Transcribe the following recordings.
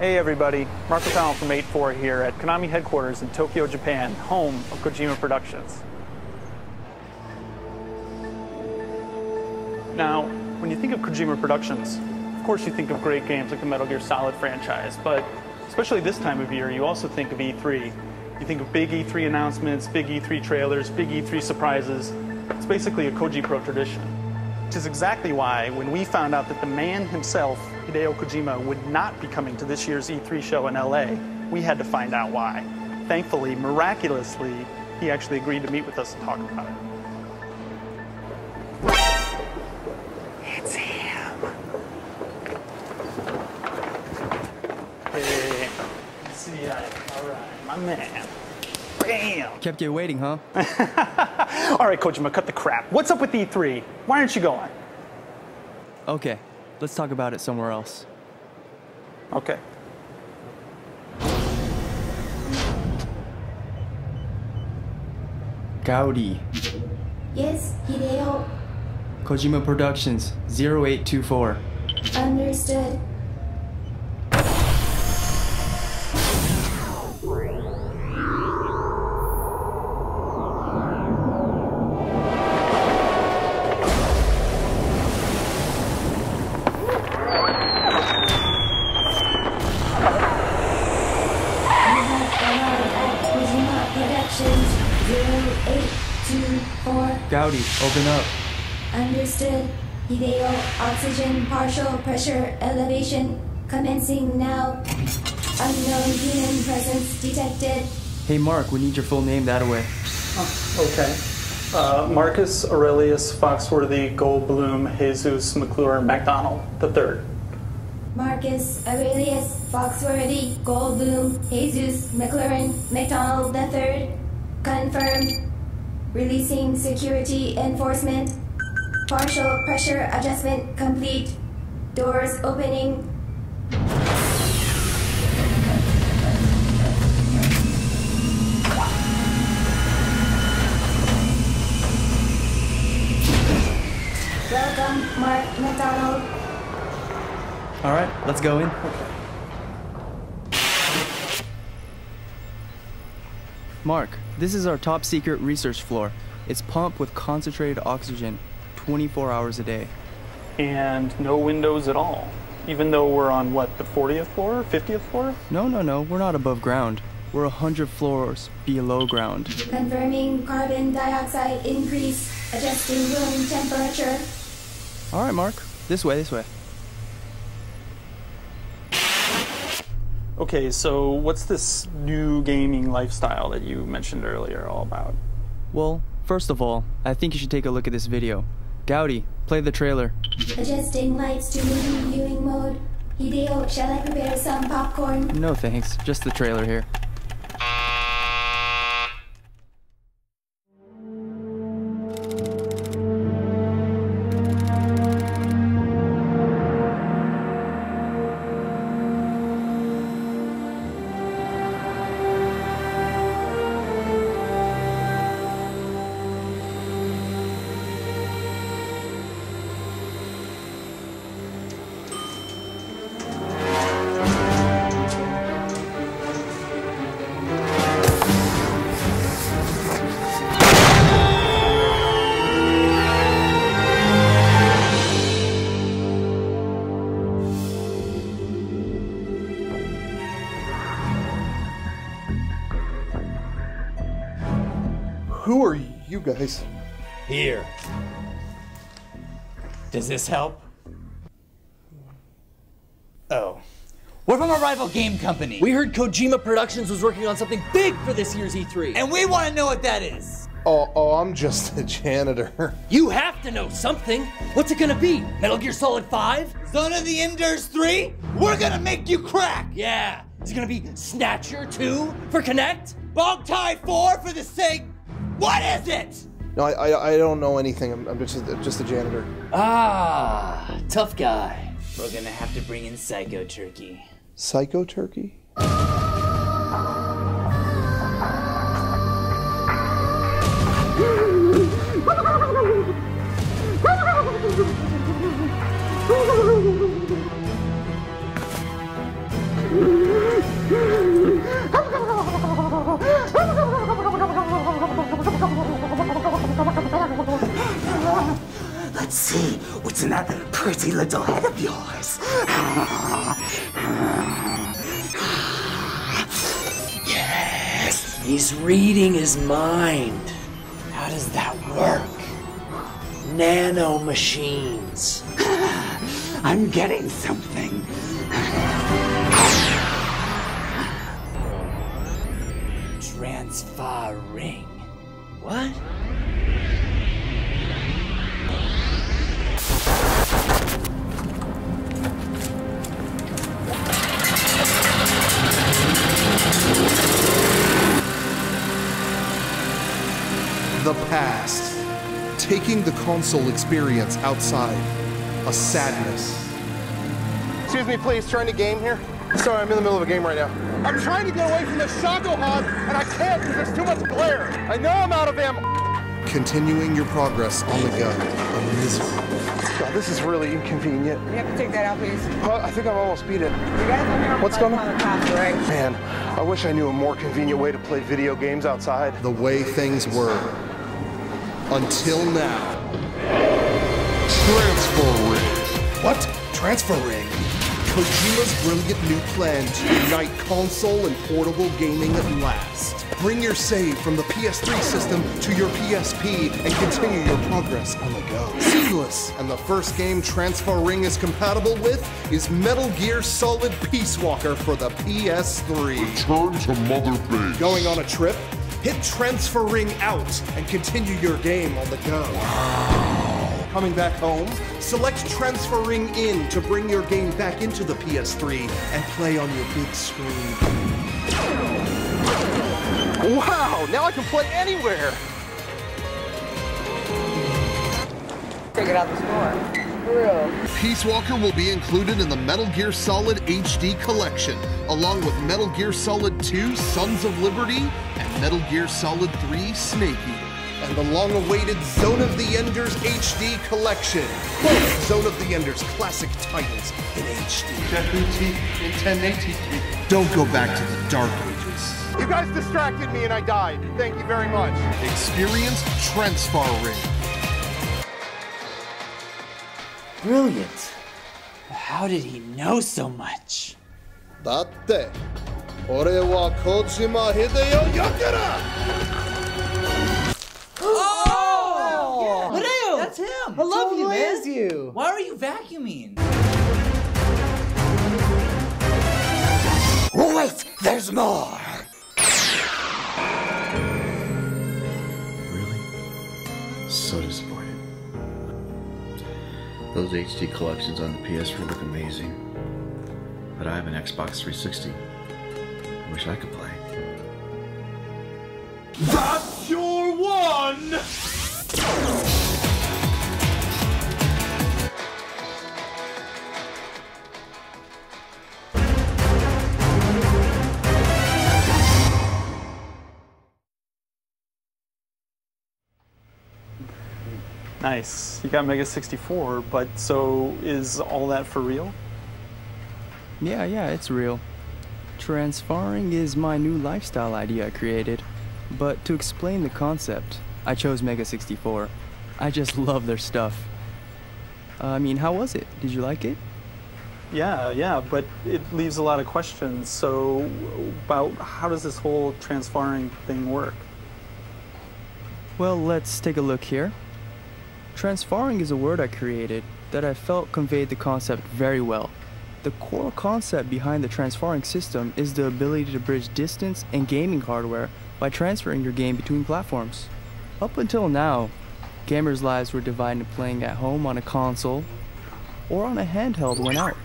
Hey everybody, Mark MacDonald from 8-4 here at KONAMI headquarters in Tokyo, Japan, home of Kojima Productions. Now, when you think of Kojima Productions, of course you think of great games like the Metal Gear Solid franchise, but especially this time of year, you also think of E3. You think of big E3 announcements, big E3 trailers, big E3 surprises. It's basically a Koji Pro tradition. Which is exactly why, when we found out that the man himself, Hideo Kojima, would not be coming to this year's E3 show in LA, we had to find out why. Thankfully, miraculously, he actually agreed to meet with us and talk about it. It's him. Hey, see ya. All right, my man. Bam! Kept you waiting, huh? All right, Kojima, cut the crap. What's up with E3? Why aren't you going? Okay, let's talk about it somewhere else. Okay. Gaudi. Yes, Hideo. Kojima Productions, 0824. Understood. Gaudi, open up. Understood. Hideo, oxygen partial pressure elevation commencing now. Unknown human presence detected. Hey Mark, we need your full name that way. Oh, okay. Marcus Aurelius Foxworthy Goldblum Jesus McClure MacDonald III. Marcus Aurelius Foxworthy Goldblum Jesus McLaurin McDonald III. Confirmed. Releasing security enforcement. Partial pressure adjustment complete. Doors opening. Welcome, Mark MacDonald. All right, let's go in. Mark, this is our top secret research floor. It's pumped with concentrated oxygen 24 hours a day. And no windows at all. Even though we're on, what, the 40th floor, 50th floor? No, we're not above ground. We're 100 floors below ground. Confirming carbon dioxide increase. Adjusting room temperature. All right, Mark. This way. Okay, so what's this new gaming lifestyle that you mentioned earlier all about? Well, first of all, I think you should take a look at this video. Gaudi, play the trailer. Adjusting lights to movie viewing mode. Hideo, shall I prepare some popcorn? No thanks, just the trailer here. Who are you guys? Here. Does this help? Oh. We're from a rival game company. We heard Kojima Productions was working on something big for this year's E3. And we want to know what that is. Oh, I'm just a janitor. You have to know something. What's it gonna be? Metal Gear Solid 5? Zone of the Enders 3? We're gonna make you crack! Yeah. Is it gonna be Snatcher 2 for Connect? Bog Tie 4 for the sake... What is it? No, I don't know anything. I'm just a janitor. Ah, tough guy. We're gonna have to bring in Psycho Turkey. Psycho Turkey? What's in that pretty little head of yours? Yes, he's reading his mind. How does that work? Nano machines. I'm getting something. Transfarring. What? The past. Taking the console experience outside. A sadness. Excuse me, please, trying to game here? Sorry, I'm in the middle of a game right now. I'm trying to get away from the Shagohod, and I can't because there's too much glare. I know I'm out of ammo. Continuing your progress on the go. A misery. God, this is really inconvenient. You have to take that out, please. I think I've almost beat it. You guys are here. What's going on? The cops, right? Man, I wish I knew a more convenient way to play video games outside. The way things were. Until now. Transfarring. What? Transfarring? Kojima's brilliant new plan to unite console and portable gaming at last. Bring your save from the PS3 system to your PSP and continue your progress on the go. Seamless! And the first game Transfarring is compatible with is Metal Gear Solid Peace Walker for the PS3. Return to Mother Base. Going on a trip? Hit Transfarring out and continue your game on the go. Wow. Coming back home? Select Transfarring in to bring your game back into the PS3 and play on your big screen. Wow, now I can play anywhere. Take it out the store. For real. Peace Walker will be included in the Metal Gear Solid HD collection, along with Metal Gear Solid 2 Sons of Liberty and Metal Gear Solid 3 Snake Eater. And the long-awaited Zone of the Enders HD collection. Both Zone of the Enders classic titles in HD. in 1080p. Don't go back to the Dark Ages. You guys distracted me and I died. Thank you very much. Experience Transfarring. Brilliant. How did he know so much? だって、俺はKojima Hideo Yakura! Oh! Hideo! That's him! I love you, Totally man. is you. Why are you vacuuming? Wait, there's more. Really? So disappointed. Those HD collections on the PS4 look amazing. But I have an Xbox 360. I wish I could play. That's your one! Nice. You got Mega 64, but so is all that for real? Yeah, it's real. Transfarring is my new lifestyle idea I created. But to explain the concept, I chose Mega 64. I just love their stuff. I mean, how was it? Did you like it? Yeah, but it leaves a lot of questions. So, about how does this whole transfarring thing work? Well, let's take a look here. Transfarring is a word I created that I felt conveyed the concept very well. The core concept behind the transfarring system is the ability to bridge distance and gaming hardware by transferring your game between platforms. Up until now, gamers' lives were divided into playing at home on a console or on a handheld when out.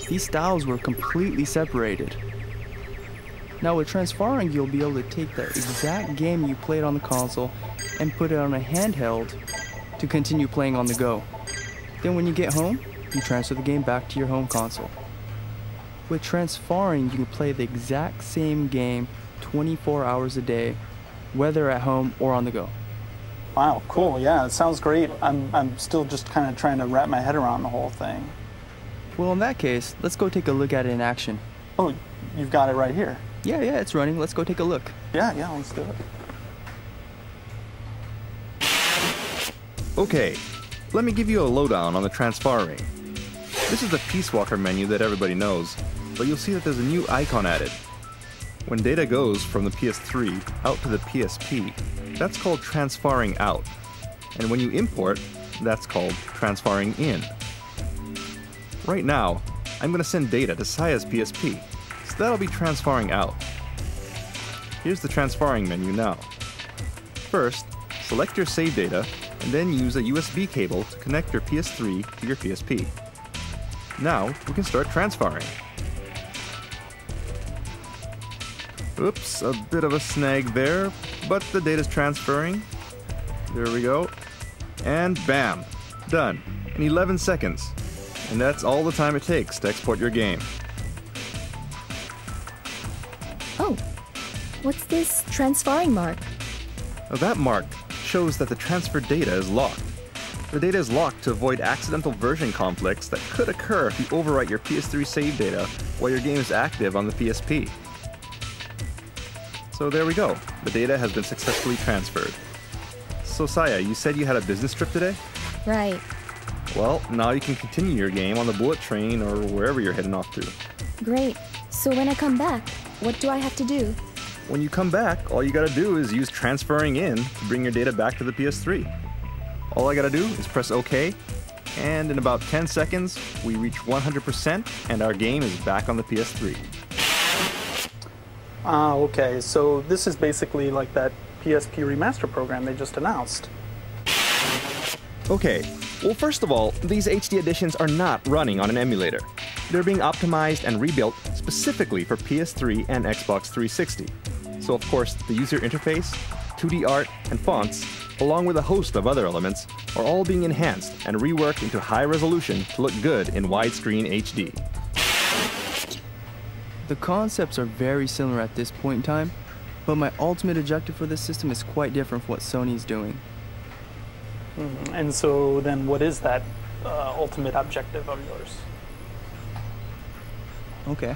These styles were completely separated. Now with transfarring, you'll be able to take the exact game you played on the console and put it on a handheld to continue playing on the go. Then when you get home, you transfer the game back to your home console. With transfarring, you can play the exact same game 24 hours a day, whether at home or on the go. Wow, cool. Yeah, it sounds great. I'm still just kind of trying to wrap my head around the whole thing. Well, in that case, let's go take a look at it in action. Oh, you've got it right here. Yeah, it's running. Let's go take a look. Yeah, let's do it. Okay, let me give you a lowdown on the Transfarring. This is the Peace Walker menu that everybody knows, but you'll see that there's a new icon added. When data goes from the PS3 out to the PSP, that's called transfarring out. And when you import, that's called transfarring in. Right now, I'm going to send data to Saya's PSP, so that'll be transfarring out. Here's the transfarring menu now. First, select your save data, and then use a USB cable to connect your PS3 to your PSP. Now, we can start transfarring. Oops, a bit of a snag there, but the data's transferring. There we go. And bam! Done. In 11 seconds. And that's all the time it takes to export your game. Oh, what's this transfarring mark? That mark shows that the transfer data is locked. The data is locked to avoid accidental version conflicts that could occur if you overwrite your PS3 save data while your game is active on the PSP. So there we go. The data has been successfully transferred. So Saya, you said you had a business trip today? Right. Well, now you can continue your game on the bullet train or wherever you're heading off to. Great. So when I come back, what do I have to do? When you come back, all you gotta do is use transferring in to bring your data back to the PS3. All I gotta do is press OK, and in about 10 seconds, we reach 100% and our game is back on the PS3. Ah, okay, so this is basically like that PSP remaster program they just announced. Okay, well first of all, these HD editions are not running on an emulator. They're being optimized and rebuilt specifically for PS3 and Xbox 360. So of course, the user interface, 2D art, and fonts, along with a host of other elements, are all being enhanced and reworked into high resolution to look good in widescreen HD. The concepts are very similar at this point in time, but my ultimate objective for this system is quite different from what Sony's doing. And so then what is that ultimate objective of yours? Okay.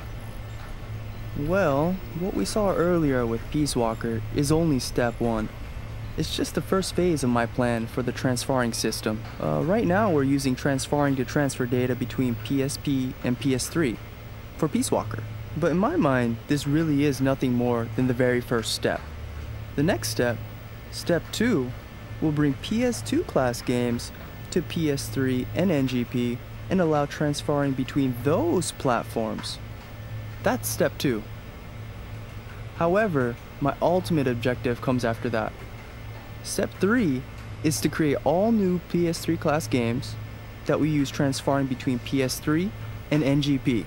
Well, what we saw earlier with Peace Walker is only step one. It's just the first phase of my plan for the transfarring system. Right now we're using transfarring to transfer data between PSP and PS3 for Peace Walker. But in my mind, this really is nothing more than the very first step. The next step, step 2, will bring PS2 class games to PS3 and NGP and allow transfarring between those platforms. That's step 2. However, my ultimate objective comes after that. Step 3 is to create all new PS3 class games that we use transfarring between PS3 and NGP.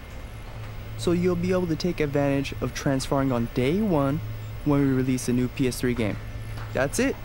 So you'll be able to take advantage of transfarring on day one when we release a new PS3 game. That's it.